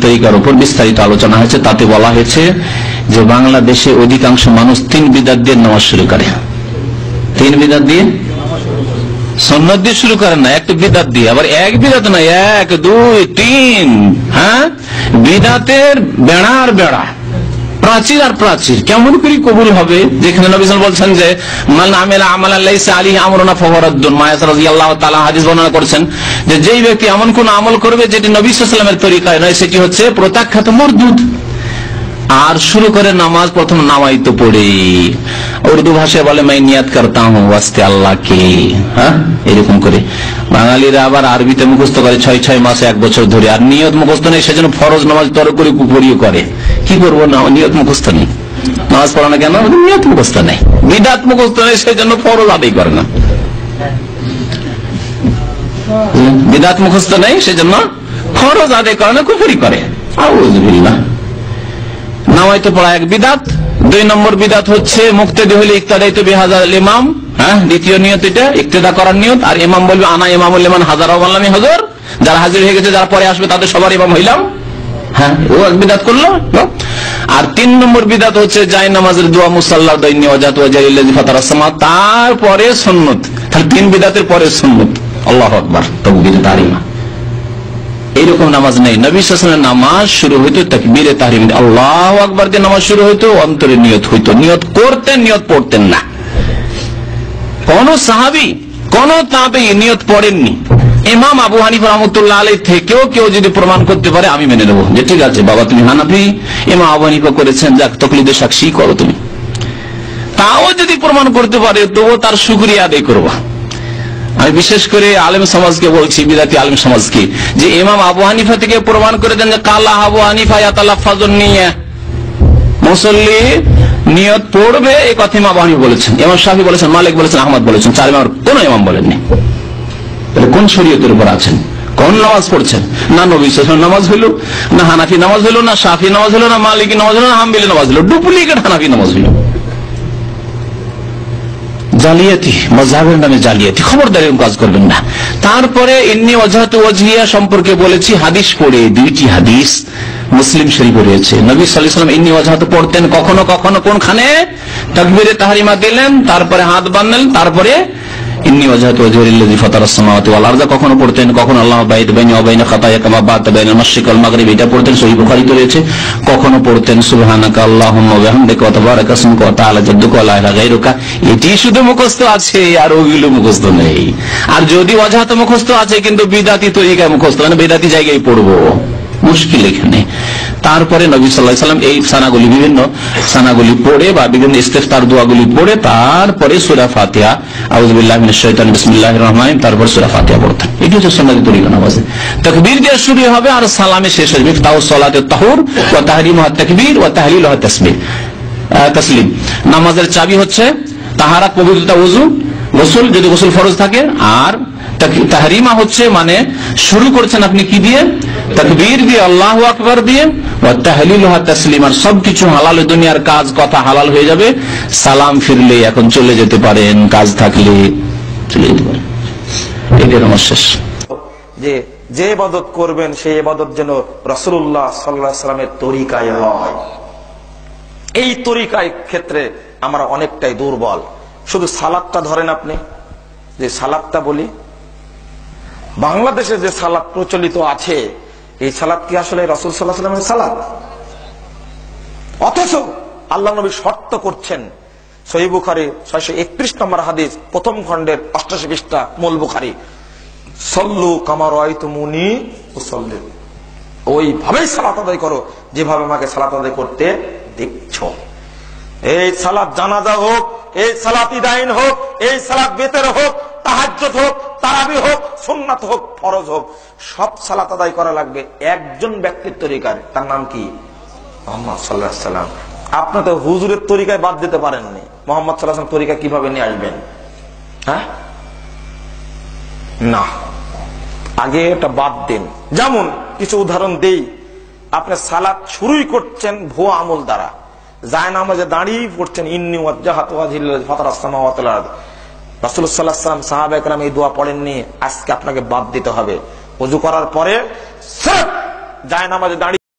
তরিকার উপর বিস্তারিত আলোচনা হয়েছে। তাতে বলা হয়েছে যে বাংলাদেশে অধিকাংশ মানুষ 3 বিদআত দিয়ে নামাজ শুরু করে। 3 বিদআত দিয়ে, সুন্নাত দিয়ে শুরু করেন না, একটা বিদআত দিয়ে। আবার এক বিদআত না, 1 2 3, হ্যাঁ, বিদআতের বেড়া আর বেড়া, প্রাচীর আর প্রাচীর। কেমন করে কবুল হবে? যেখানে নবী সাল্লাল্লাহু আলাইহি ওয়াসাল্লাম বলছেন যে মান আমিলা আমালান লাইসা আলাইহি আমরুনা ফাহুয়া রাদ্দুন, মায়াস রাদিয়াল্লাহু তাআলা হাদিস বর্ণনা করেছেন যে যেই ব্যক্তি এমন কোন আমল করবে যেটি নবী সাল্লাল্লাহু আলাইহি ওয়াসাল্লামের তরিকায় নয়, সেটি হচ্ছে প্রত্যাখ্যাত মরদুদ। আর শুরু করে নামাজ প্রথম নামাইতো পড়ে, উর্দু ভাষায় বলে মাই নিয়াত করতা হুঁ ওয়াস্তে আল্লাহ কে, হ্যাঁ, এরকম করে। বাঙালিরা আবার আরবিতে মুখস্থ করে 6 মাসে 1 বছর ধরে, আর নিয়ত মুখস্থ নেই, সেজন্য ফরজ নামাজ তরকরি কুপুরিও করে। কি করবো না, নিয়ত মুখস্থ নেই, নামাজ পড়া না কেন? নিয়ত মুখস্থ নেই, বিদআত মুখস্থ নেই, সেজন্য ফরজ আদায় করে না। বিদআত মুখস্থ নেই, সেজন্য ফরজ আদায় করে না, কুফরি করে। আউযুবিল্লাহ। নামাইতে পড়া এক বিদআত। 2 নম্বর বিদআত হচ্ছে মুক্তাদি হইলে ইক্তাদাইতু বিহাযাল ইমাম, হ্যাঁ, দ্বিতীয় নিয়ত এটা ইক্তেদা করার নিয়ত। আর ইমাম বলবে আনা ইমামুল লিমান হাজারা ওয়া লাম ইয়াহজুর, যারা হাজির হয়ে গেছে, যারা পরে আসবে তাদের সবার ইমাম হইলাম, হ্যাঁ, ও এক বিদআত করলো। আর 3 নম্বর বিদআত হচ্ছে যায় নামাজের দোয়া মুসাল্লা দাইনি ওয়াজাত ওয়াজালিল্লাযী ফাতারাস সামা, তারপরে সুন্নাত। তাহলে 3 বিদআতের পরে সুন্নাত। আল্লাহু আকবার, তাকবীরে তাহরিমা। এইরকম নামাজ নেই। নবী সাল্লাল্লাহু আলাইহি ওয়াসাল্লাম নামাজ শুরু হইতো তাকবীরে তাহরিম, আল্লাহু আকবার দিয়ে নামাজ শুরু হইতো, অন্তরে নিয়ত হইতো, নিয়ত করতেন, নিয়ত পড়তেন না। কোন সাহাবী, কোন তাবেঈ নিয়ত পড়েননি। ইমাম আবু হানিফা রাহমাতুল্লাহ আলাইহি থেকেও কেউ যদি প্রমাণ করতে পারে, আমি মেনে নেব যে ঠিক আছে বাবা, তুমি হানাফি, ইমাম আবু হানিফা করেছেন, যাক তাকলিদের সাক্ষী করো তুমি। তাও যদি প্রমাণ করতে পারে, তবুও তার শুকরিয়া আদায় করবা। আমি বিশেষ করে আলেম সমাজকে বলছি, বিদাতি আলেম সমাজকে, যে ইমাম আবু হানিফা থেকে প্রমাণ করে দেন যে কালা আবু হানিফা ইয়াতালাফাজুন নিয়া, মুসল্লি নিয়ত পড়বে, এই কথা ইমাম আবু হানিফা বলেছেন, ইমাম শাফি বলেছেন, মালিক বলেছেন, আহমদ বলেছেন, 4 ইমাম, কোন ইমাম বলেননি। তাহলে কোন শরীয়তের উপর আছেন? কোন নামাজ পড়ছেন? না নবী সাল্লাল্লাহু আলাইহি ওয়াসাল্লাম নামাজ হইল, না হানাফি নামাজ হইল, না শাফি নামাজ হইল, না মালিকি নামাজ হইল, না হাম্বলি নামাজ হইল, ডুপ্লিকেট হানাফি নামাজ হইল। জালিয়াতি, মাযহাবের নামে জালিয়াতি, খবরদার এরকম কাজ করবেন না। তারপরে ইন্নী ওয়াজহাতু ওয়াজহিয়া সম্পর্কে বলেছি, হাদিস পড়ে, 2টি হাদিস মুসলিম শরীফে রয়েছে। নবী সাল্লাল্লাহু আলাইহি ওয়াসাল্লাম ইন্নী ওয়াজহাতু পড়তেন কখনো কখনো কোনখানে? তাকবীরে তাহরিমা দিলেন, তারপরে হাত বাঁধলেন, তারপরে ইন্নী ওয়াজহাতু ওয়াজহিয়া লিল্লাযী ফাতারাস সামাওয়াতি ওয়াল আরদা কখনো পড়তেন, কখনো আল্লাহু বাইত বাইনি ওয়া বাইনা খাতায়া কামা বা'তা বাইনাল মাশরিক ওয়াল মাগরিব, এটা পড়তেন, সহিহ বুখারীতে রয়েছে। কখনো পড়তেন সুবহানাকা আল্লাহুম্মা ওয়া বিহামদিকা ওয়া তাবারাকা ইসমুকা ওয়া তাআলা জাদ্দুকা ওয়া লা ইলাহা গায়রুকা। এটি শুধু মুখস্থ আছে, আর ওগুলো মুখস্থ নেই। আর যদি ওয়াজহাত মুখস্থ আছে কিন্তু বিদআতি তরিকায় মুখস্থ, মানে বিদআতি জায়গায় পড়বো, মুশকিল এখানে। তারপরে নবী সাল্লাল্লাহু আলাইহি ওয়াসাল্লাম এই সানাগুলি, বিভিন্ন সানাগুলি পড়ে বা বিভিন্ন ইস্তেগফার দোয়াগুলি পড়ে, তারপরে সূরা ফাতিহা, আউযু বিল্লাহি মিনাশ শাইতানির বিসমিল্লাহির রহমানির রহিম, তারপর সূরা ফাতিহা পড়তেন। এটি হচ্ছে সুন্নাতি তরিকা নামাজে। তাকবীর দিয়ে শুরু হবে আর সালামে শেষ হবে। মিফতাহুস সালাতিত তাহুর ওয়া তাহরিমুহা তাকবীর ওয়া তাহলিলুহা তাসলিম। নামাজের চাবি হচ্ছে তাহারাত, পবিত্রতা, ওযু, গোসল যদি গোসল ফরজ থাকে। আর তাহরিমা হচ্ছে মানে শুরু করছেন আপনি কি দিয়ে? তাকবীর দিয়ে, আল্লাহু আকবার দিয়ে, ওয়া তাহলিলুহা তাসলিম। আর সবকিছু হালাল, দুনিয়ার কাজ কথা হালাল হয়ে যাবে। সালাম ফিরলে এখন চলে যেতে পারেন, কাজ থাকলে চলে যেতে পারেন। এটাই নামাজ শেষ। যে ইবাদত করবেন সেই ইবাদত যেন রাসূলুল্লাহ সাল্লাল্লাহু আলাইহি ওয়াসাল্লামের তরিকায় হয়। এই তরিকায় ক্ষেত্রে আমরা অনেকটাই দুর্বল। শুধু সালাতটা ধরেন, আপনি যে সালাতটা বলি, বাংলাদেশে যে সালাত প্রচলিত আছে, এই সালাত কি আসলে রাসূল সাল্লাল্লাহু আলাইহি ওয়াসাল্লামের সালাত? অথচ আল্লাহ নবী শর্ত করছেন, সহিহ বুখারী 631 নম্বর হাদিস, প্রথম খণ্ডের 88 পৃষ্ঠা, মূল বুখারী, সল্লু কামা রাআইতুমুনি উসাল্লি, ওইভাবেই সালাত আদায় করো যেভাবে আমাকে সালাত আদায় করতে দেখছো। এই সালাত জানাজা হোক, এই সালাত ইদাইন হোক, এই সালাত বেতের হোক, তাহাজ্জুদ হোক, তারাবি হোক, সুন্নাত হোক, ফরজ হোক, সব সালাত আদায় করা লাগবে একজন ব্যক্তির তরিকার। তার নাম কি? মুহাম্মদ সাল্লাল্লাহু আলাইহি ওয়াসাল্লাম। আপনি তো হুজুরের তরিকায় বাদ দিতে পারেননি, মুহাম্মদ সাল্লাল্লাহু আলাইহি ওয়াসাল্লাম তরিকা কিভাবে নিয়ে আসবেন? হ্যাঁ, না, আগে এটা বাদ দিন। যেমন কিছু উদাহরণ দেই, আপনি সালাত শুরুই করছেন ভুয়া আমল দ্বারা, জায়নামাজে দাঁড়িয়ে পড়ছেন ইন্নী ওয়াজহাতু ওয়াজহিয়া লিল্লাযী ফাতারাস সামাওয়াতি ওয়াল আরদ। রাসূলুল্লাহ সাল্লাল্লাহু আলাইহি ওয়াসাল্লাম, সাহাবায়ে কেরাম এই দোয়া পড়েননি, আজকে আপনাকে বাদ দিতে হবে। ওযু করার পরে জায়নামাজে দাঁড়িয়ে